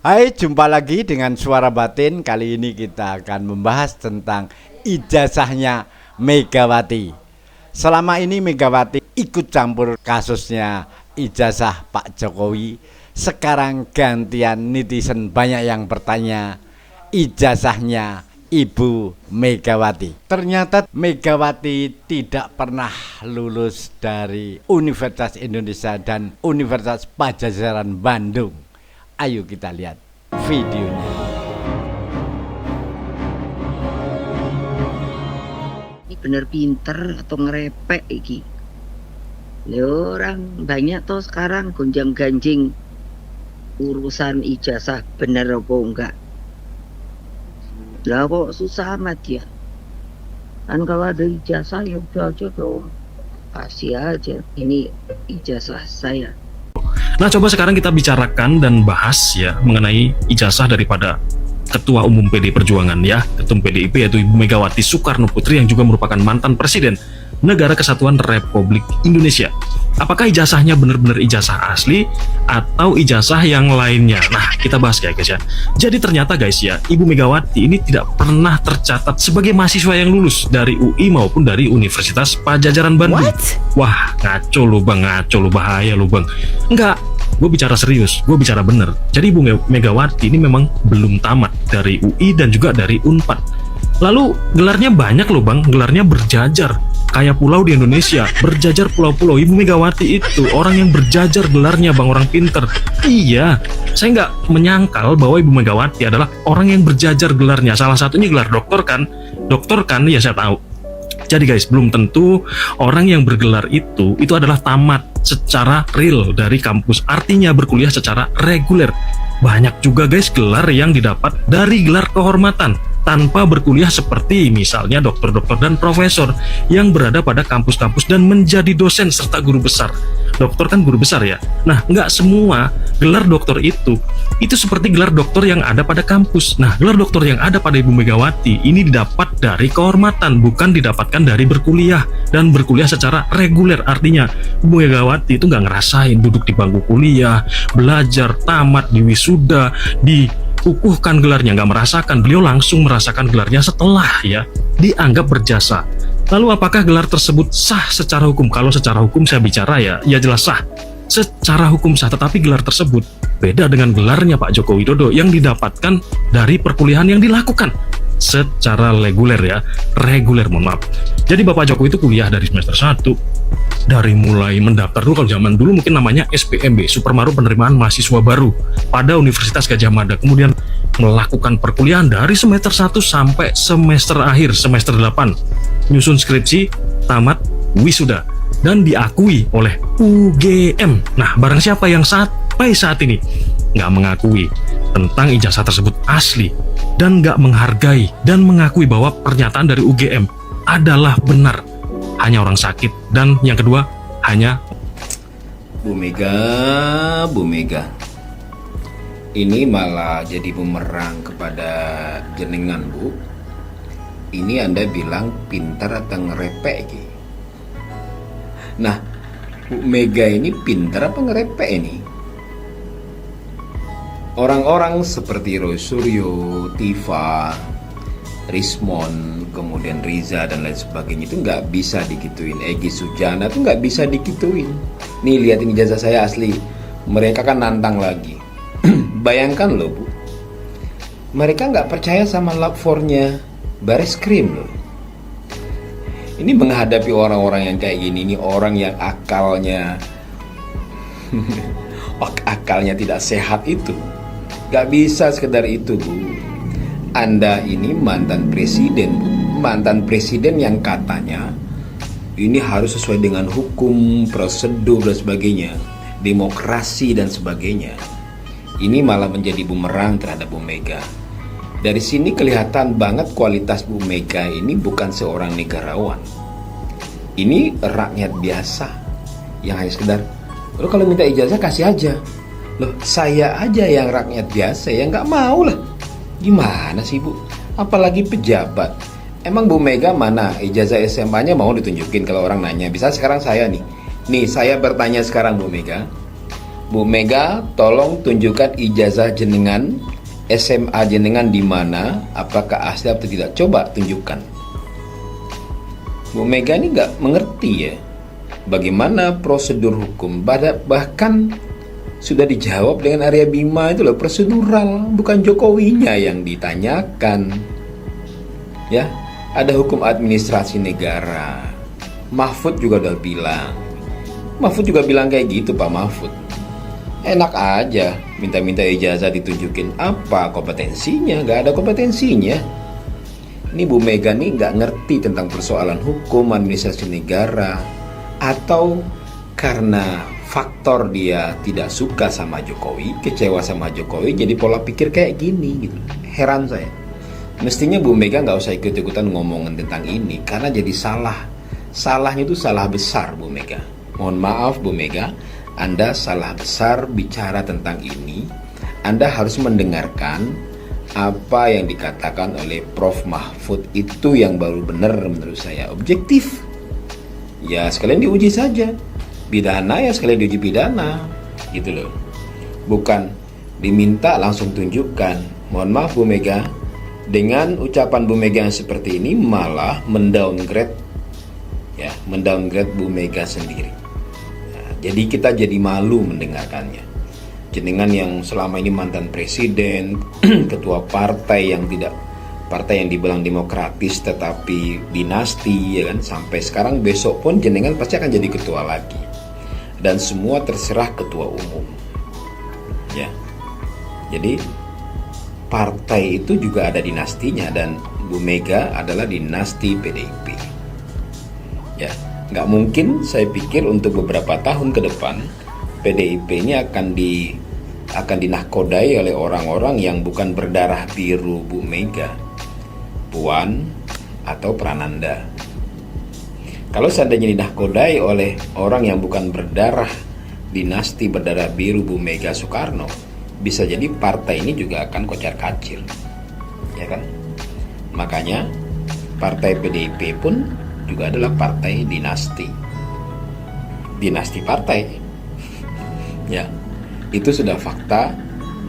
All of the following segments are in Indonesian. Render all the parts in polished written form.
Hai, jumpa lagi dengan Suara Batin. Kali ini kita akan membahas tentang ijazahnya Megawati. Selama ini Megawati ikut campur kasusnya ijazah Pak Jokowi. Sekarang gantian netizen banyak yang bertanya ijazahnya Ibu Megawati. Ternyata Megawati tidak pernah lulus dari Universitas Indonesia dan Universitas Padjadjaran Bandung. Ayo kita lihat videonya. Ini bener pinter atau ngerepek iki? Orang banyak tuh sekarang gonjang ganjing urusan ijazah bener apa enggak. Lah kok susah amat ya? Kan kalau ada ijazah ya udah aja dong. Kasih aja, ini ijazah saya. Nah, coba sekarang kita bicarakan dan bahas ya mengenai ijazah daripada Ketua Umum PDI Perjuangan ya, Ketum PDIP yaitu Ibu Megawati Soekarno Putri yang juga merupakan mantan Presiden Negara Kesatuan Republik Indonesia. Apakah ijazahnya benar-benar ijazah asli atau ijazah yang lainnya? Nah, kita bahas ya guys ya. Jadi ternyata guys ya, Ibu Megawati ini tidak pernah tercatat sebagai mahasiswa yang lulus dari UI maupun dari Universitas Padjadjaran Bandung. Wah, ngaco lu bang, ngaco lu, bahaya lu bang. Enggak, gue bicara serius, gue bicara bener. Jadi Ibu Megawati ini memang belum tamat dari UI dan juga dari Unpad. Lalu gelarnya banyak loh bang, gelarnya berjajar. Kayak pulau di Indonesia, berjajar pulau-pulau. Ibu Megawati itu orang yang berjajar gelarnya bang, orang pinter. Iya, saya nggak menyangkal bahwa Ibu Megawati adalah orang yang berjajar gelarnya. Salah satunya gelar doktor kan, ya saya tahu. Jadi guys, belum tentu orang yang bergelar itu adalah tamat secara real dari kampus. Artinya berkuliah secara reguler. Banyak juga guys gelar yang didapat dari gelar kehormatan tanpa berkuliah seperti misalnya dokter-dokter dan profesor yang berada pada kampus-kampus dan menjadi dosen serta guru besar. Dokter kan guru besar ya. Nah, nggak semua gelar dokter itu seperti gelar dokter yang ada pada kampus. Nah, gelar dokter yang ada pada Ibu Megawati ini didapat dari kehormatan, bukan didapatkan dari berkuliah dan berkuliah secara reguler. Artinya Ibu Megawati itu nggak ngerasain duduk di bangku kuliah, belajar, tamat, di wisuda, dikukuhkan gelarnya, nggak merasakan. Beliau langsung merasakan gelarnya setelah ya dianggap berjasa. Lalu apakah gelar tersebut sah secara hukum? Kalau secara hukum saya bicara ya jelas sah. Secara hukum sah, tetapi gelar tersebut beda dengan gelarnya Pak Joko Widodo yang didapatkan dari perkuliahan yang dilakukan secara reguler, mohon maaf. Jadi Bapak Jokowi itu kuliah dari semester 1, dari mulai mendaftar dulu, kalau zaman dulu mungkin namanya SPMB, Supermaru Penerimaan Mahasiswa Baru pada Universitas Gadjah Mada, kemudian melakukan perkuliahan dari semester 1 sampai semester akhir, semester 8, nyusun skripsi, tamat, wisuda, dan diakui oleh UGM. Nah, barang siapa yang sampai saat ini nggak mengakui tentang ijazah tersebut asli dan nggak menghargai dan mengakui bahwa pernyataan dari UGM adalah benar, hanya orang sakit. Dan yang kedua, hanya Bu Mega, ini malah jadi bumerang kepada jenengan Bu. Ini Anda bilang pintar atau ngerepek gitu. Nah, Bu Mega ini pintar apa ngerepek ini? Orang-orang seperti Roy Suryo, Tifa, Rismon, kemudian Riza dan lain sebagainya itu nggak bisa digituin. Egy Sujana tuh nggak bisa digituin. Nih lihat ini ijazah saya asli. Mereka kan nantang lagi. Bayangkan loh Bu, mereka nggak percaya sama lab 4-nya Bareskrim loh. Ini menghadapi orang-orang yang kayak gini, ini orang yang akalnya akalnya tidak sehat itu. Gak bisa sekedar itu Bu. Anda ini mantan presiden Bu. Mantan presiden yang katanya ini harus sesuai dengan hukum, prosedur dan sebagainya, demokrasi dan sebagainya. Ini malah menjadi bumerang terhadap Bu Mega. Dari sini kelihatan banget kualitas Bu Mega ini bukan seorang negarawan. Ini rakyat biasa yang hanya sekedar, lo kalau minta ijazah kasih aja. Loh, saya aja yang rakyat biasa yang nggak mau lah. Gimana sih Bu? Apalagi pejabat. Emang Bu Mega mana ijazah SMA-nya mau ditunjukin kalau orang nanya? Bisa sekarang saya nih. Nih saya bertanya sekarang Bu Mega. Bu Mega, tolong tunjukkan ijazah jenengan, SMA jenengan di mana, apakah asli atau tidak? Coba tunjukkan. Bu Mega ini nggak mengerti ya bagaimana prosedur hukum. Bahkan sudah dijawab dengan Arya Bima itu loh, prosedural, bukan Jokowinya yang ditanyakan. Ya, ada hukum administrasi negara. Mahfud juga udah bilang. Mahfud juga bilang kayak gitu, Pak Mahfud. Enak aja minta-minta ijazah ditunjukin, apa kompetensinya? Gak ada kompetensinya. Ini Bu Mega nih gak ngerti tentang persoalan hukum administrasi negara, atau karena faktor dia tidak suka sama Jokowi, kecewa sama Jokowi, jadi pola pikir kayak gini gitu. Heran saya. Mestinya Bu Mega gak usah ikut-ikutan ngomongin tentang ini, karena jadi salah. Salahnya itu salah besar, Bu Mega. Mohon maaf Bu Mega, Anda salah besar bicara tentang ini. Anda harus mendengarkan apa yang dikatakan oleh Prof. Mahfud, itu yang baru benar menurut saya, objektif. Ya sekalian diuji saja. Pidana ya sekalian diuji pidana, gitu loh. Bukan diminta langsung tunjukkan. Mohon maaf Bu Mega, dengan ucapan Bu Mega yang seperti ini malah mendowngrade Bu Mega sendiri. Nah, jadi kita jadi malu mendengarkannya. Jenengan yang selama ini mantan presiden, ketua partai yang dibilang demokratis tetapi dinasti, ya kan, sampai sekarang, besok pun jenengan pasti akan jadi ketua lagi, dan semua terserah ketua umum. Ya, jadi partai itu juga ada dinastinya, dan Bu Mega adalah dinasti PDIP. Ya, nggak mungkin saya pikir untuk beberapa tahun ke depan PDIP ini akan dinahkodai oleh orang-orang yang bukan berdarah biru Bu Mega, Puan atau Prananda. Kalau seandainya dinahkodai oleh orang yang bukan berdarah dinasti berdarah biru Bu Mega Soekarno, bisa jadi partai ini juga akan kocar-kacir, ya kan? Makanya partai PDIP pun juga adalah partai dinasti partai. Ya, itu sudah fakta,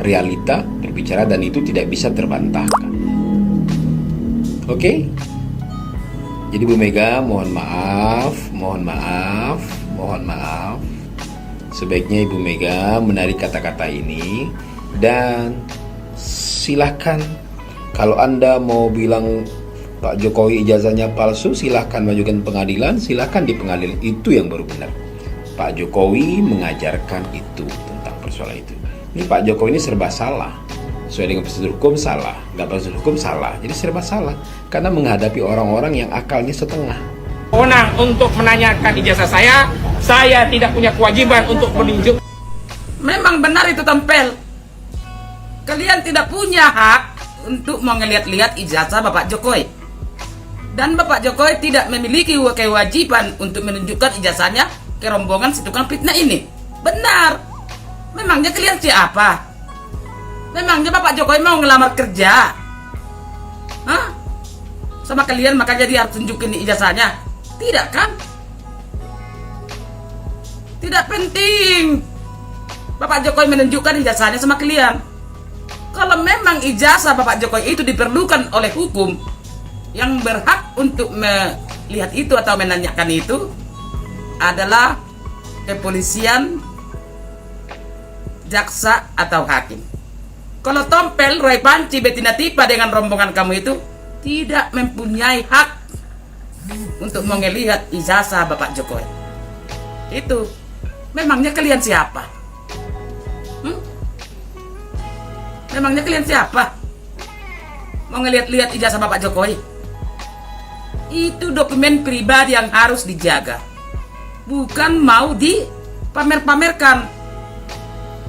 realita berbicara, dan itu tidak bisa terbantahkan. Oke? Jadi Bu Mega, mohon maaf. Sebaiknya Ibu Mega menarik kata-kata ini, dan silakan kalau Anda mau bilang Pak Jokowi ijazahnya palsu, silahkan majukan pengadilan, silahkan di pengadilan, itu yang baru benar. Pak Jokowi mengajarkan itu tentang persoalan itu. Ini Pak Jokowi ini serba salah. Sesuai dengan prosedur hukum salah, nggak prosedur hukum salah. Jadi serba salah karena menghadapi orang-orang yang akalnya setengah. Wewenang untuk menanyakan ijazah saya tidak punya kewajiban untuk menunjuk. Memang benar itu tempel. Kalian tidak punya hak untuk melihat-lihat ijazah Bapak Jokowi. Dan Bapak Jokowi tidak memiliki kewajiban untuk menunjukkan ijazahnya ke rombongan si tukang fitnah ini. Benar. Memangnya kalian siapa? Memangnya Bapak Jokowi mau ngelamar kerja? Hah? Sama kalian makanya dia harus tunjukin ijazahnya? Tidak kan? Tidak penting Bapak Jokowi menunjukkan ijazahnya sama kalian. Kalau memang ijazah Bapak Jokowi itu diperlukan oleh hukum, yang berhak untuk melihat itu atau menanyakan itu adalah kepolisian, jaksa, atau hakim. Kalau Tompel, Roy Panci, Bettina Tipa dengan rombongan kamu itu tidak mempunyai hak untuk melihat ijazah Bapak Jokowi. Itu memangnya kalian siapa? Memangnya kalian siapa? Mau ngelihat-lihat ijazah Bapak Jokowi? Itu dokumen pribadi yang harus dijaga, bukan mau dipamer-pamerkan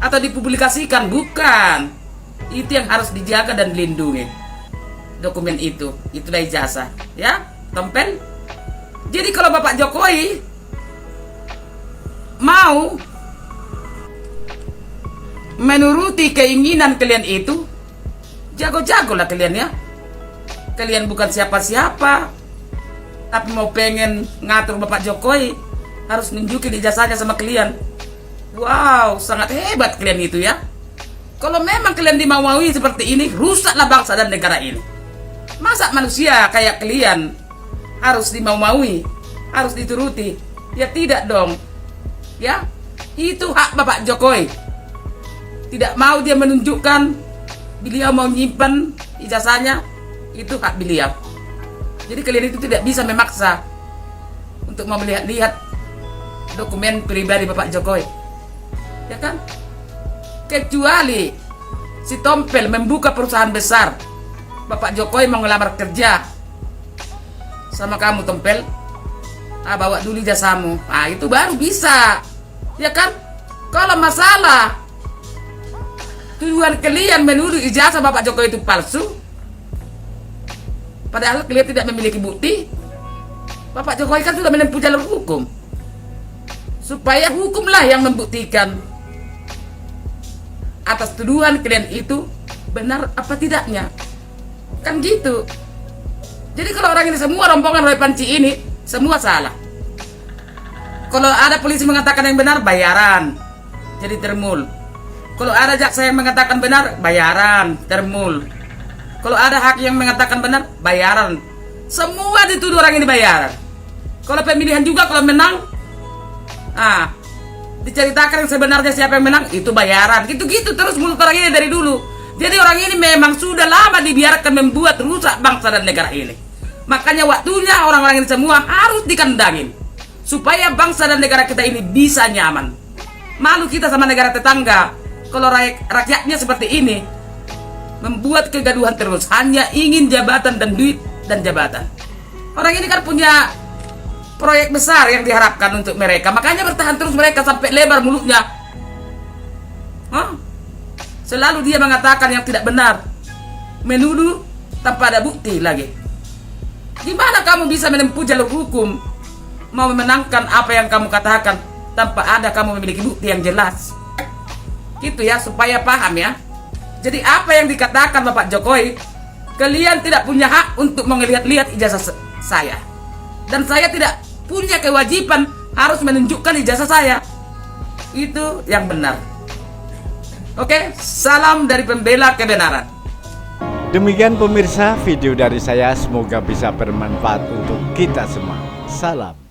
atau dipublikasikan, bukan. Itu yang harus dijaga dan dilindungi. Dokumen itulah ijazah, ya, Tompel. Jadi kalau Bapak Jokowi mau menuruti keinginan kalian itu, jago-jagolah kalian ya. Kalian bukan siapa-siapa, tapi mau pengen ngatur Bapak Jokowi, harus nunjukin ijazahnya sama kalian. Wow, sangat hebat kalian itu ya. Kalau memang kalian dimauai seperti ini, rusaklah bangsa dan negara ini. Masa manusia kayak kalian harus dimau-maui, harus dituruti? Ya tidak dong. Ya, itu hak Bapak Jokowi. Tidak mau dia menunjukkan beliau mau nyimpan ijazahnya, itu hak beliau. Jadi kalian itu tidak bisa memaksa untuk mau melihat-lihat dokumen pribadi Bapak Jokowi. Ya kan? Kecuali si Tompel membuka perusahaan besar, Bapak Jokowi mau ngelamar kerja sama kamu Tompel, bawa dulu jasamu, itu baru bisa. Ya kan? Kalau masalah tujuan kalian menuduh ijazah Bapak Jokowi itu palsu, padahal kalian tidak memiliki bukti, Bapak Jokowi kan sudah menempuh jalur hukum, supaya hukumlah yang membuktikan atas tuduhan kalian itu benar apa tidaknya. Kan gitu. Jadi kalau orang ini semua rombongan Roy Panci ini semua salah. Kalau ada polisi mengatakan yang benar, bayaran jadi termul. Kalau ada jaksa yang mengatakan benar, bayaran termul. Kalau ada hakim yang mengatakan benar, bayaran. Semua dituduh orang ini bayaran. Kalau pemilihan juga, kalau menang, diceritakan yang sebenarnya siapa yang menang, itu bayaran. Gitu-gitu terus mulut orang ini dari dulu. Jadi orang ini memang sudah lama dibiarkan membuat rusak bangsa dan negara ini. Makanya waktunya orang-orang ini semua harus dikandangin, supaya bangsa dan negara kita ini bisa nyaman. Malu kita sama negara tetangga kalau rakyatnya seperti ini, membuat kegaduhan terus, hanya ingin jabatan dan duit dan jabatan. Orang ini kan punya proyek besar yang diharapkan untuk mereka, makanya bertahan terus mereka sampai lebar mulutnya. Selalu dia mengatakan yang tidak benar, menuduh tanpa ada bukti lagi. Gimana kamu bisa menempuh jalur hukum, mau memenangkan apa yang kamu katakan tanpa ada kamu memiliki bukti yang jelas? Gitu ya, supaya paham ya. Jadi apa yang dikatakan Bapak Jokowi, kalian tidak punya hak untuk melihat-lihat ijazah saya, dan saya tidak punya kewajiban harus menunjukkan ijazah saya. Itu yang benar. Oke, salam dari pembela kebenaran. Demikian pemirsa video dari saya, semoga bisa bermanfaat untuk kita semua. Salam.